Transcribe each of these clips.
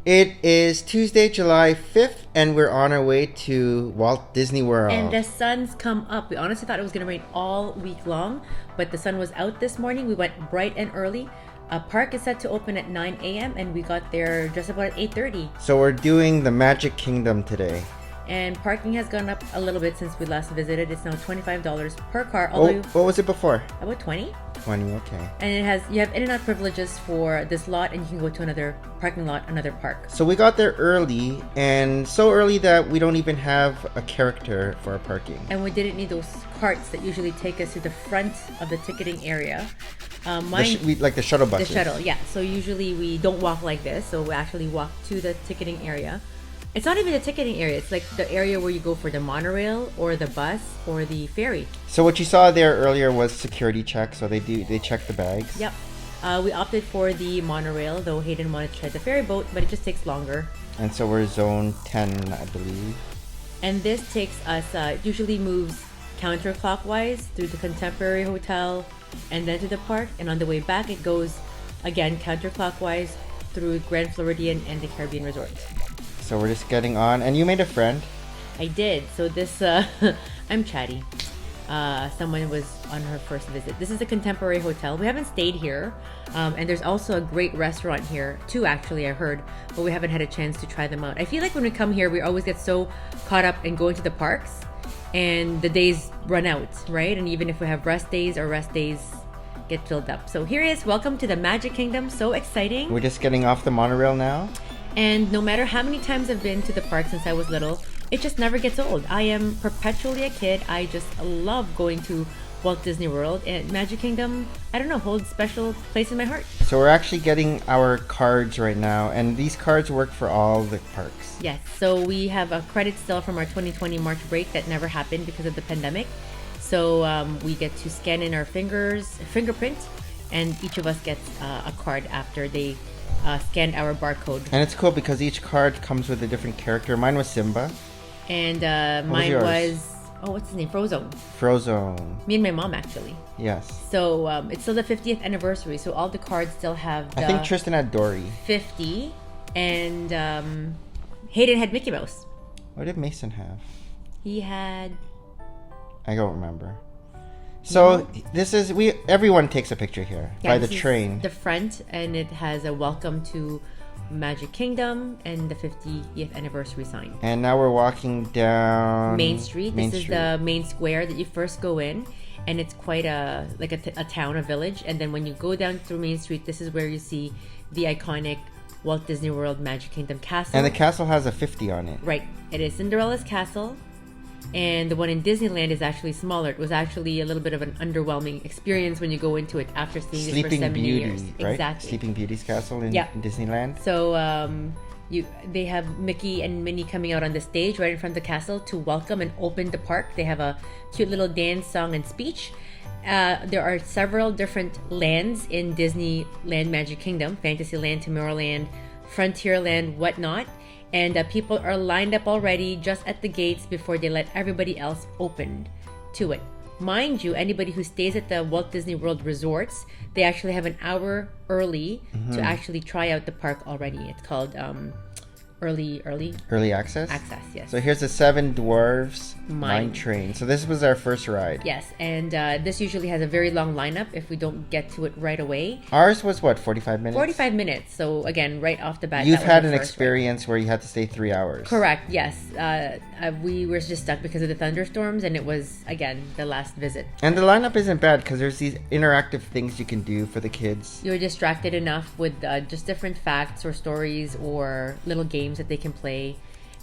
It is Tuesday, July 5th, and we're on our way to Walt Disney World. And the sun's come up. We honestly thought it was going to rain all week long, but the sun was out this morning. We went bright and early. Park is set to open at 9 a.m. and we got there just about at 8:30. So we're doing the Magic Kingdom today. And parking has gone up a little bit since we last visited. It's now $25 per car. Oh, what was it before? About 20. 20, okay. And you have in and out privileges for this lot, and you can go to another parking lot, another park. So we got there early, and so early that we don't even have a character for our parking. And we didn't need those carts that usually take us to the front of the ticketing area. Like the shuttle buses. The shuttle, yeah. So usually we don't walk like this. So we actually walk to the ticketing area. It's not even the ticketing area. It's like the area where you go for the monorail or the bus or the ferry. So what you saw there earlier was security check. So they check the bags. Yep. We opted for the monorail, though Hayden wanted to try the ferry boat, but it just takes longer. And so we're zone 10, I believe. And this takes us, usually moves counterclockwise through the Contemporary Hotel and then to the park. And on the way back, it goes again counterclockwise through Grand Floridian and the Caribbean Resort. So we're just getting on, and you made a friend. I did. So this, I'm chatty. Someone was on her first visit. This is a Contemporary Hotel. We haven't stayed here, and there's also a great restaurant here, two actually, I heard, but we haven't had a chance to try them out. I feel like when we come here, we always get so caught up in going to the parks, and the days run out, right? And even if we have rest days, our rest days get filled up. So here is welcome to the Magic Kingdom. So exciting. We're just getting off the monorail now. And no matter how many times I've been to the park since I was little, it just never gets old. I am perpetually a kid. I just love going to Walt Disney World, and Magic Kingdom, I don't know, holds a special place in my heart. So we're actually getting our cards right now, and these cards work for all the parks. Yes, so we have a credit still from our 2020 March break that never happened because of the pandemic. So we get to scan in our fingerprint, and each of us gets a card after they scanned our barcode. And it's cool because each card comes with a different character. Mine was Simba. And mine was, what's his name? Frozone. Frozone. Me and my mom, actually. Yes. So it's still the 50th anniversary, so all the cards still have the I think Tristan had Dory. 50, and Hayden had Mickey Mouse. What did Mason have? He had... I don't remember. So this is everyone takes a picture here by the train. The front, and it has a welcome to Magic Kingdom and the 50th anniversary sign. And now we're walking down Main Street. This is the main square that you first go in, and it's quite a town, a village. And then when you go down through Main Street, this is where you see the iconic Walt Disney World Magic Kingdom castle. And the castle has a 50 on it. Right. It is Cinderella's castle. And the one in Disneyland is actually smaller. It was actually a little bit of an underwhelming experience when you go into it after seeing it for 70 years. Right? Exactly. Sleeping Beauty's castle in Disneyland. So they have Mickey and Minnie coming out on the stage right in front of the castle to welcome and open the park. They have a cute little dance, song, and speech. There are several different lands in Disneyland Magic Kingdom: Fantasyland, Tomorrowland, Frontierland, whatnot. And people are lined up already just at the gates before they let everybody else open to it. Mind you, anybody who stays at the Walt Disney World resorts, they actually have an hour early to actually try out the park already. It's called early access. Yes. So here's the Seven Dwarfs Mine Train. So this was our first ride. Yes, and this usually has a very long lineup if we don't get to it right away. Ours was what, 45 minutes? 45 minutes. So again, right off the bat, you've had an experience where you had to stay 3 hours. Correct. Yes, we were just stuck because of the thunderstorms, and it was again the last visit. And the lineup isn't bad because there's these interactive things you can do for the kids. You're distracted enough with just different facts or stories or little games that they can play,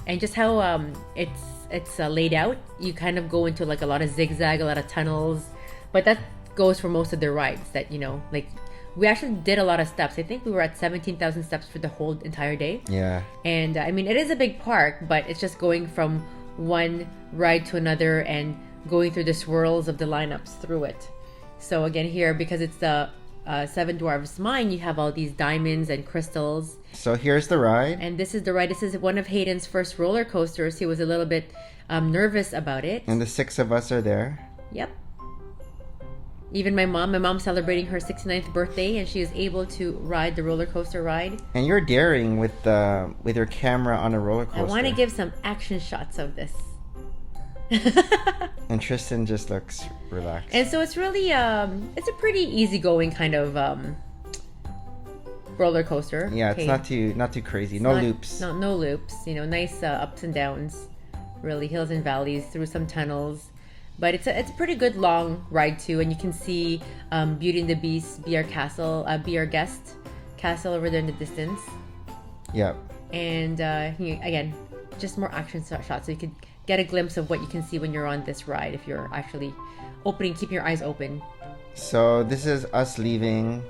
and just how it's laid out. You kind of go into like a lot of zigzag, a lot of tunnels, but that goes for most of their rides. That like we actually did a lot of steps. I think we were at 17,000 steps for the whole entire day. Yeah. And I mean, it is a big park, but it's just going from one ride to another and going through the swirls of the lineups through it. So again, here, because it's the Seven Dwarfs Mine, you have all these diamonds and crystals. So here's the ride. And this is the ride. This is one of Hayden's first roller coasters. He was a little bit nervous about it. And the 6 of us are there. Yep. Even my mom's celebrating her 69th birthday, and she was able to ride the roller coaster ride. And you're daring with your camera on a roller coaster. I want to give some action shots of this. And Tristan just looks relaxed. And so it's really it's a pretty easygoing kind of roller coaster. Yeah, it's not too crazy. No loops. No loops. You know, nice ups and downs, really hills and valleys through some tunnels. But it's a pretty good long ride too, and you can see Beauty and the Beast, Be Our Guest castle over there in the distance. Yep. And again, just more action shots, so you could get a glimpse of what you can see when you're on this ride if you're actually keeping your eyes open. So this is us leaving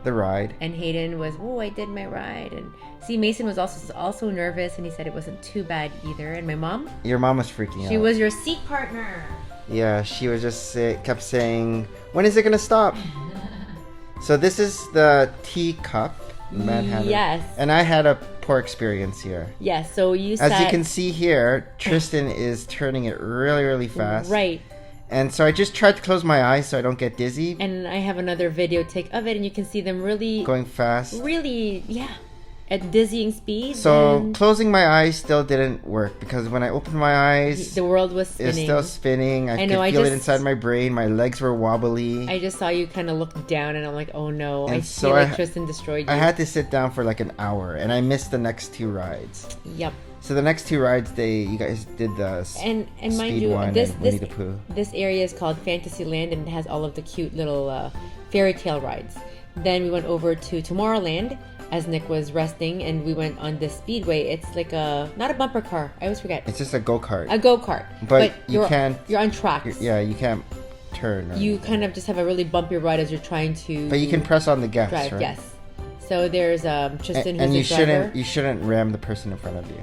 the ride. And Hayden was, I did my ride. And see, Mason was also nervous, and he said it wasn't too bad either. And my mom? Your mom was freaking out. She was your seat partner. Yeah, she was just kept saying, when is it going to stop? So this is the teacup, Manhattan. Yes. And I had a poor experience here. Yes, so as you can see here, Tristan is turning it really, really fast. Right. And so I just tried to close my eyes so I don't get dizzy. And I have another video take of it, and you can see them really... going fast. Really, yeah. At dizzying speed. So closing my eyes still didn't work, because when I opened my eyes... the world was spinning. It's still spinning. I could feel it inside my brain. My legs were wobbly. I just saw you kind of look down, and I'm like, oh no. And I feel like Tristan destroyed you. I had to sit down for like an hour, and I missed the next two rides. Yep. So the next two rides, you guys did the and mind Speed you, one this and Winnie the Pooh. This area is called Fantasyland, and it has all of the cute little fairy tale rides. Then we went over to Tomorrowland as Nick was resting, and we went on this speedway. It's like not a bumper car. I always forget. It's just a go-kart. A go-kart. But you're on tracks. You can't turn. You kind of just have a really bumpy ride as you're trying to. But you can press on the gas, drive, right? Yes. So there's Tristan, and who's the driver. You shouldn't ram the person in front of you.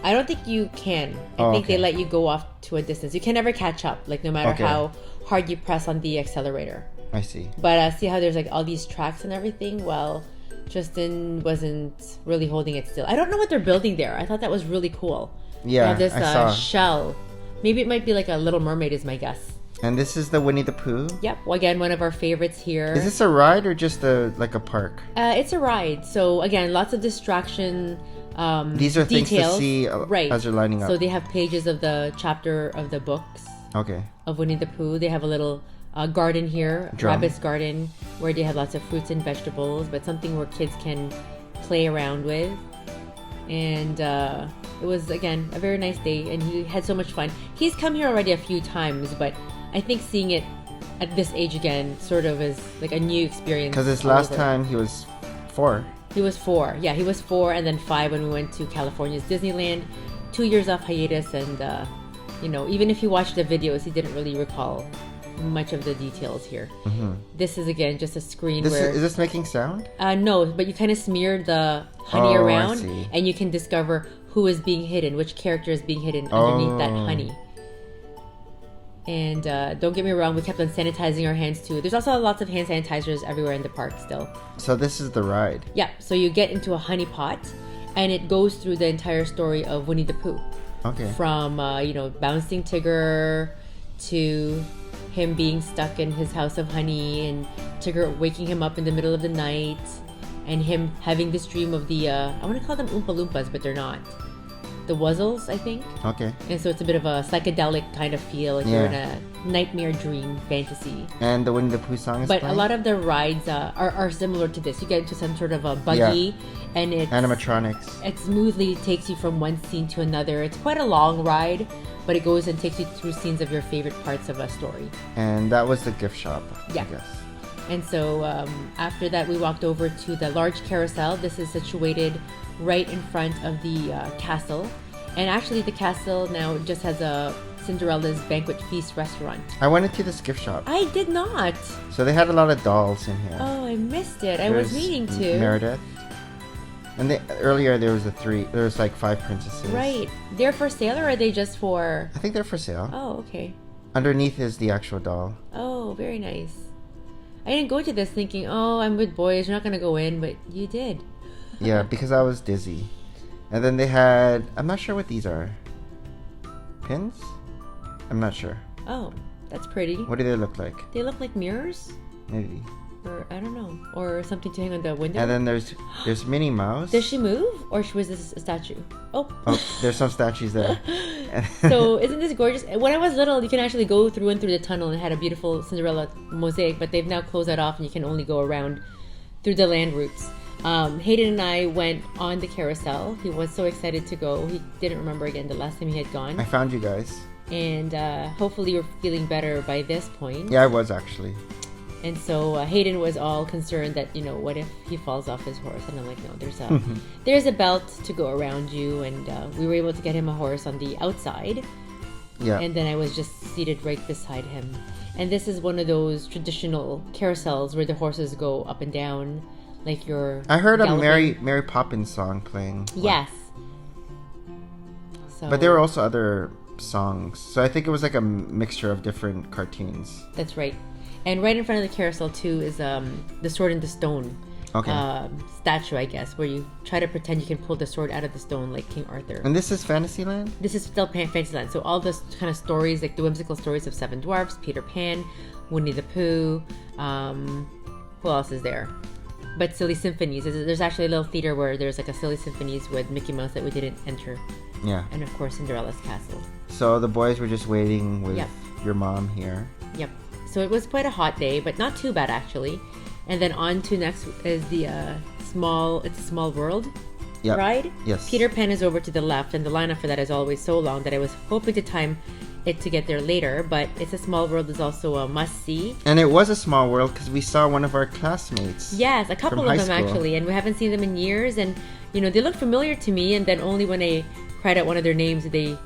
I don't think you can. I think they let you go off to a distance. You can never catch up, like no matter how hard you press on the accelerator. I see. But see how there's like all these tracks and everything? Well, Tristan wasn't really holding it still. I don't know what they're building there. I thought that was really cool. Yeah, this I saw. shell. Maybe it might be like a Little Mermaid is my guess. And this is the Winnie the Pooh? Yep. Well, again, one of our favorites here. Is this a ride or just like a park? It's a ride. So again, lots of distraction. These are details. Things to see as you're lining up. So they have pages of the chapter of the books. Okay. Of Winnie the Pooh. They have a little garden here, Rabbit's garden, where they have lots of fruits and vegetables, but something where kids can play around with. And it was, again, a very nice day, and he had so much fun. He's come here already a few times, but I think seeing it at this age again sort of is like a new experience. Because this last time he was 4. He was 4. Yeah, he was 4 and then 5 when we went to California's Disneyland. 2 years off hiatus, and even if he watched the videos, he didn't really recall much of the details here. Mm-hmm. This is again just a screen is this making sound? No, but you kind of smear the honey around, and you can discover who is being hidden, which character is being hidden underneath that honey. And don't get me wrong, we kept on sanitizing our hands too. There's also lots of hand sanitizers everywhere in the park still. So this is the ride. Yeah, so you get into a honey pot, and it goes through the entire story of Winnie the Pooh. Okay. From bouncing Tigger to him being stuck in his house of honey, and Tigger waking him up in the middle of the night, and him having this dream of the I want to call them Oompa Loompas, but they're not. The Wuzzles, I think. Okay. And so it's a bit of a psychedelic kind of feel, like you're in a nightmare dream fantasy. And the Winnie the Pooh song is But playing? a lot of the rides are similar to this. You get into some sort of a buggy, and it's animatronics. It smoothly takes you from one scene to another. It's quite a long ride, but it goes and takes you through scenes of your favorite parts of a story. And that was the gift shop, I guess. And so after that, we walked over to the large carousel. This is situated right in front of the castle. And actually, the castle now just has a Cinderella's Banquet Feast restaurant. I went into this gift shop. I did not. So they had a lot of dolls in here. Oh, I missed it. I was meaning to. Meredith. And earlier there was like 5 princesses. Right. They're for sale, or are they just for... I think they're for sale. Oh, okay. Underneath is the actual doll. Oh, very nice. I didn't go to this thinking, oh, I'm with boys, you're not going to go in, but you did. Yeah, because I was dizzy. And then they had... I'm not sure what these are. Pins? I'm not sure. Oh. That's pretty. What do they look like? They look like mirrors, Maybe. or I don't know, or something to hang on the window. And then there's Minnie Mouse. Does she move, or was this a statue? Oh. There's some statues there. So isn't this gorgeous? When I was little, you can actually go through the tunnel and had a beautiful Cinderella mosaic, but they've now closed that off and you can only go around through the land routes. Hayden and I went on the carousel. He was so excited to go. He didn't remember again the last time he had gone. I found you guys. And hopefully you're feeling better by this point. Yeah, I was actually. And so Hayden was all concerned that, what if he falls off his horse? And I'm like, no, there's a belt to go around you. And we were able to get him a horse on the outside. Yeah. And then I was just seated right beside him. And this is one of those traditional carousels where the horses go up and down, like you're I heard galloping. a Mary Poppins song playing. Yes. So, But there were also other songs. So I think it was like a mixture of different cartoons. That's right. And right in front of the carousel, too, is the Sword in the Stone statue, I guess, where you try to pretend you can pull the sword out of the stone like King Arthur. And this is Fantasyland? This is still Fantasyland. So all those kind of stories, like the whimsical stories of Seven Dwarfs, Peter Pan, Winnie the Pooh, who else is there? But Silly Symphonies. There's actually a little theater where there's like a Silly Symphonies with Mickey Mouse that we didn't enter. Yeah. And of course, Cinderella's castle. So the boys were just waiting with your mom here. Yep. So it was quite a hot day, but not too bad actually. And then on to next is the It's a Small World ride. Yes. Peter Pan is over to the left, and the lineup for that is always so long that I was hoping to time it to get there later. But It's a Small World is also a must-see. And it was a small world because we saw one of our classmates. Yes, a couple from of high them school. actually, and we haven't seen them in years. And they look familiar to me, and then only when I cried out one of their names did they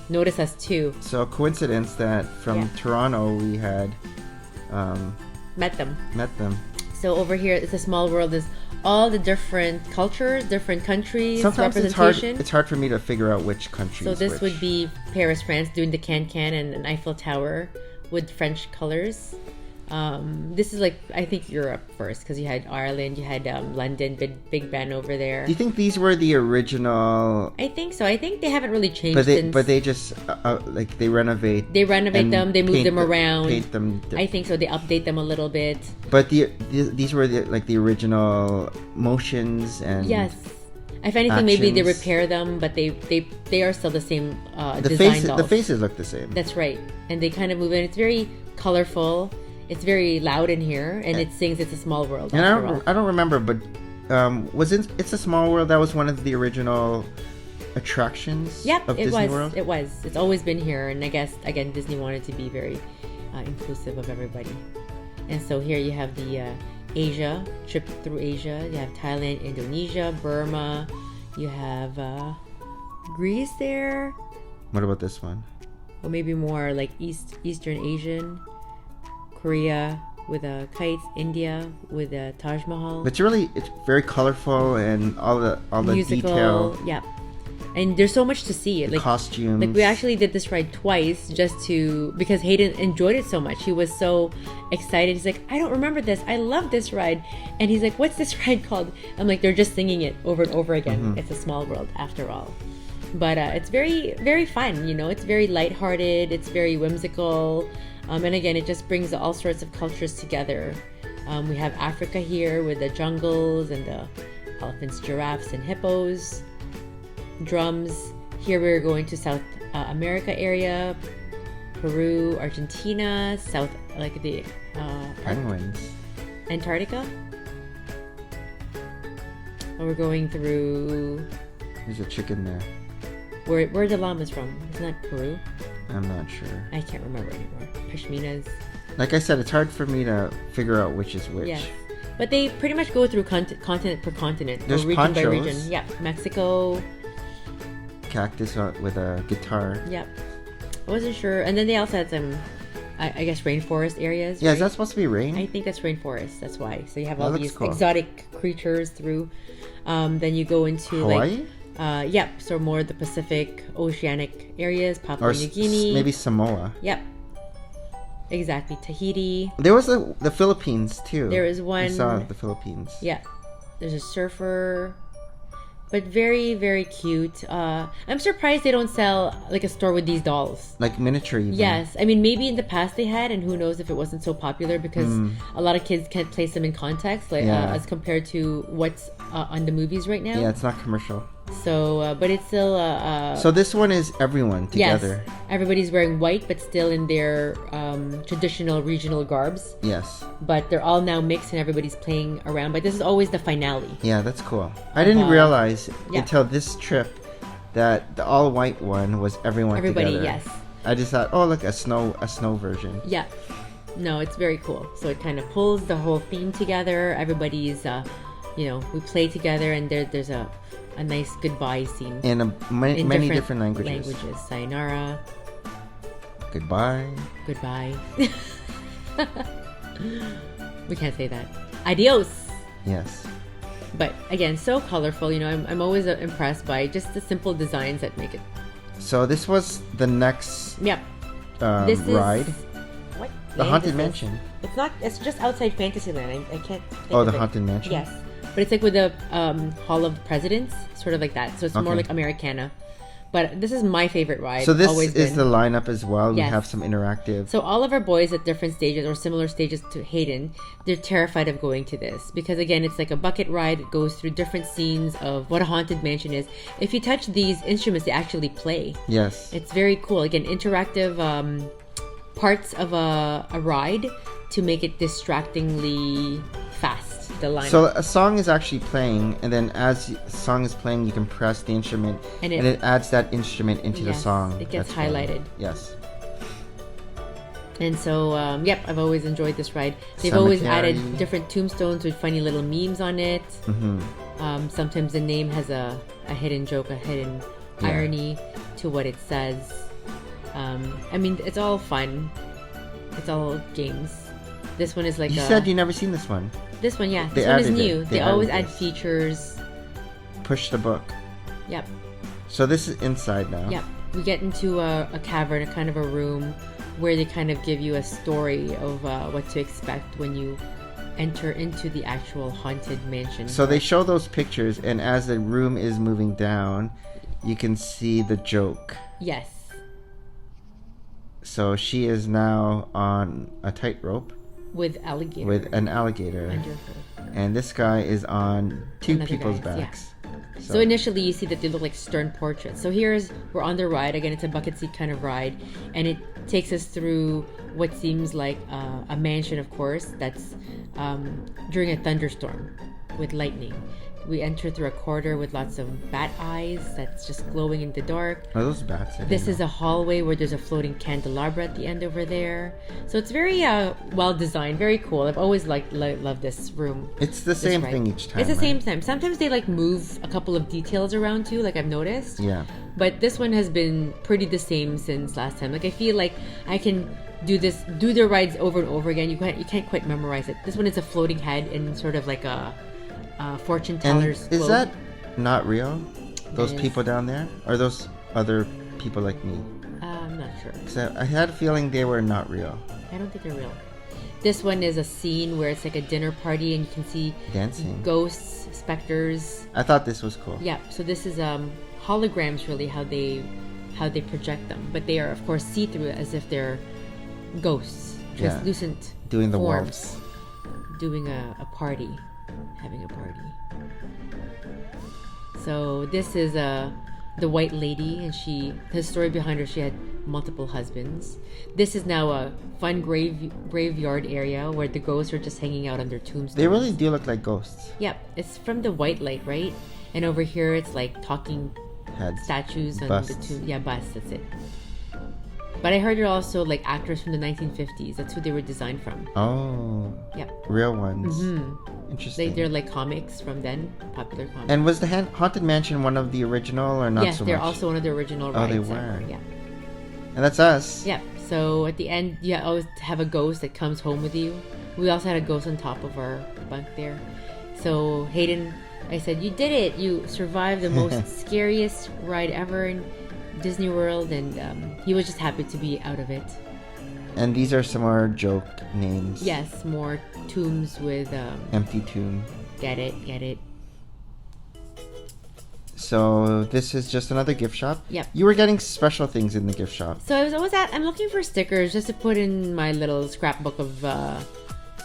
notice us too. So coincidence that from Toronto we had met them. So over here, It's a Small World is all the different cultures, different countries, Sometimes representation. it's hard for me to figure out which country. So this would be Paris, France, doing the can-can and an Eiffel Tower with French colors. This is like, I think, Europe first, because you had Ireland, you had London, Big Ben over there. Do you think these were the original? I think so. I think they haven't really changed. But they just like they renovate. They renovate them. They move them around. Paint them. I think so. They update them a little bit. But these were the original motions and. Yes. If anything, actions. maybe they repair them, but they are still the same The faces look the same. That's right, and they kind of move in. It's very colorful. It's very loud in here, and it sings "It's a Small World." And I don't remember, but It's a Small World? That was one of the original attractions. Yep, of it Disney was. World? It was. It's always been here, and I guess again Disney wanted to be very inclusive of everybody. And so here you have the Asia trip through Asia. You have Thailand, Indonesia, Burma. You have Greece there. What about this one? Or maybe more like Eastern Asian. Korea with kites, India with a Taj Mahal. It's very colorful and all the musical, detail. Yeah. And there's so much to see. The costumes. Like we actually did this ride twice because Hayden enjoyed it so much. He was so excited. He's like, I don't remember this. I love this ride. And he's like, what's this ride called? I'm like, they're just singing it over and over again. Mm-hmm. It's a small world after all. But it's very, very fun. It's very lighthearted. It's very whimsical. And again, it just brings all sorts of cultures together. We have Africa here with the jungles and the elephants, giraffes, and hippos. Drums. Here we're going to South America area, Peru, Argentina, the penguins. Antarctica. And we're going through. There's a chicken there. Where are the llamas from? Isn't that Peru? I'm not sure. I can't remember anymore. Pashminas. Like I said, it's hard for me to figure out which is which. Yes. But they pretty much go through continent per continent. There's or region ponchos. by region. Yeah. Mexico. Cactus with a guitar. Yep. I wasn't sure. And then they also had some, I guess, rainforest areas. Yeah, right? is that supposed to be rain? I think that's rainforest. That's why. So you have all these cool. exotic creatures through. Then you go into Hawaii? Yep. So more of the Pacific, oceanic areas, Papua New Guinea. Maybe Samoa. Yep. Exactly. Tahiti. There was the Philippines too. There is one. I saw the Philippines. Yeah. There's a surfer. but very, very cute. I'm surprised they don't sell like a store with these dolls. Like miniature even. Yes, I mean maybe in the past they had, and who knows if it wasn't so popular because a lot of kids can't place them in context, like as compared to what's on the movies right now. Yeah, it's not commercial. So, but it's still. So this one is everyone together. Yes, everybody's wearing white, but still in their traditional regional garbs. Yes. But they're all now mixed, and everybody's playing around. But this is always the finale. Yeah, that's cool. I didn't realize until this trip that the all white one was everyone Everybody, together. yes. I just thought, oh look, a snow version. Yeah. No, it's very cool. So it kind of pulls the whole theme together. Everybody's, we play together, and there's a nice goodbye scene. In many different languages. Sayonara. Goodbye. Goodbye. We can't say that. Adios. Yes. But again, so colorful. I'm always impressed by just the simple designs that make it. So this was the next this ride. What? The Haunted Mansion. It's not. It's just outside Fantasyland. I can't. The Haunted Mansion. Yes, but it's like with the Hall of Presidents, sort of like that. So it's more like Americana. But this is my favorite ride. So this is the lineup as well. Yes. We have some interactive. So all of our boys at different stages or similar stages to Hayden, they're terrified of going to this because again, it's like a bucket ride. It goes through different scenes of what a haunted mansion is. If you touch these instruments, they actually play. Yes. It's very cool. Again, interactive parts of a ride to make it distractingly fast. The lineup. So a song is actually playing, and then as the song is playing, you can press the instrument, and it adds that instrument into the song. It gets highlighted. Yes. And so, I've always enjoyed this ride. They've always added different tombstones with funny little memes on it. Mm-hmm. Sometimes the name has a hidden joke, a hidden irony to what it says. I mean, it's all fun. It's all games. This one is like you said you never seen this one. This one, yeah. This one is new. They always add features. Push the book. Yep. So this is inside now. Yep. We get into a cavern, a kind of a room, where they kind of give you a story of what to expect when you enter into the actual haunted mansion. So they show those pictures, and as the room is moving down, you can see the joke. Yes. So she is now on a tightrope. With alligator. With an alligator. Wonderful. And this guy is on two people's guy's, backs. Yeah. So initially you see that they look like stern portraits. So we're on the ride. Again, it's a bucket seat kind of ride. And it takes us through what seems like a mansion, of course, that's during a thunderstorm with lightning. We enter through a corridor with lots of bat eyes that's just glowing in the dark. Are those bats? This is a hallway where there's a floating candelabra at the end over there. So it's very well designed, very cool. I've always loved this room. It's the same thing each time. It's the same time. Sometimes they move a couple of details around too, like I've noticed. Yeah. But this one has been pretty the same since last time. Like I feel like I can do the rides over and over again. You can't quite memorize it. This one is a floating head and sort of like a fortune teller's quote. Is that not real? Those people down there? Or those other people like me? I'm not sure. Because I had a feeling they were not real. I don't think they're real. This one is a scene where it's like a dinner party and you can see dancing ghosts, specters. I thought this was cool. Yeah, so this is holograms really how they project them. But they are of course see-through as if they're ghosts. Translucent doing the forms. warmth. Doing a party. Having a party. So this is the white lady, and the story behind her, she had multiple husbands. This is now a fun graveyard area where the ghosts are just hanging out on their tombstones. They really do look like ghosts. Yep, it's from the white light, right? And over here it's like talking heads, statues on busts. the tomb. Yeah, busts, that's it. But I heard they're also like actors from the 1950s. That's who they were designed from. Oh. Yep. Real ones. Mm-hmm. Interesting. They're like comics from then, popular comics. And was the Haunted Mansion one of the original or not so much? Yes, they're also one of the original rides. Oh, they were. Ever. Yeah. And that's us. Yeah. So at the end, you always have a ghost that comes home with you. We also had a ghost on top of our bunk there. So Hayden, I said, you did it. You survived the most scariest ride ever in Disney World, and he was just happy to be out of it. And these are some more joke names. Yes, more tombs with empty tomb. Get it. So this is just another gift shop. Yep. You were getting special things in the gift shop. So I'm looking for stickers just to put in my little scrapbook of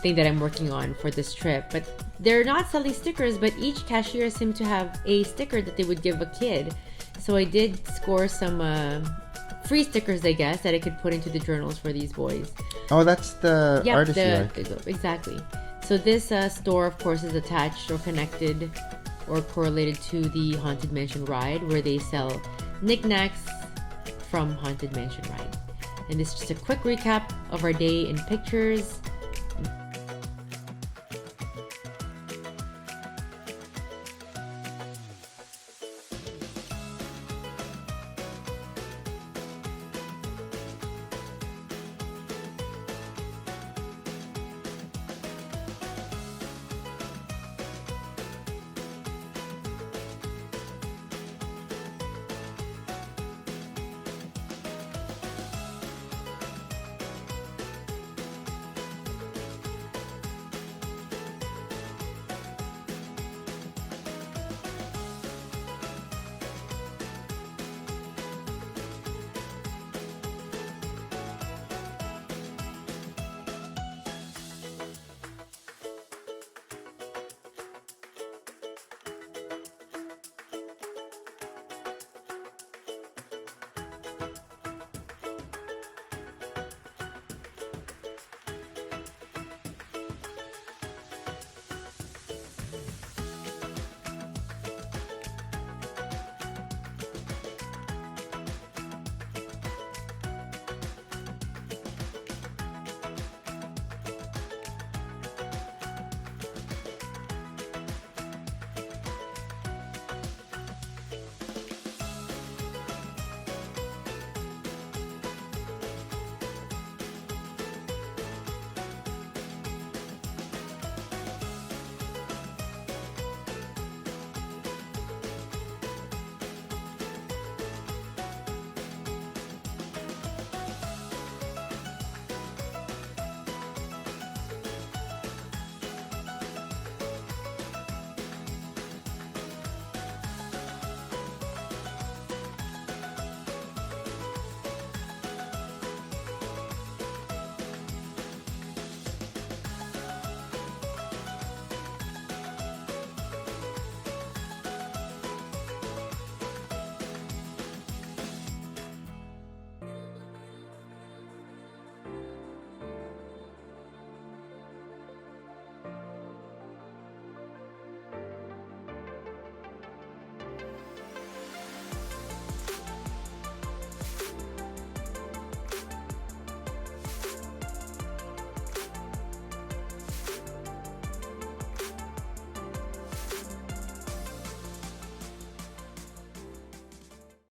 thing that I'm working on for this trip. But they're not selling stickers, but each cashier seemed to have a sticker that they would give a kid. So I did score some free stickers, I guess, that I could put into the journals for these boys. Oh, that's the artist you like. Exactly. So this store, of course, is attached or connected or correlated to the Haunted Mansion ride, where they sell knickknacks from Haunted Mansion ride. And this is just a quick recap of our day in pictures.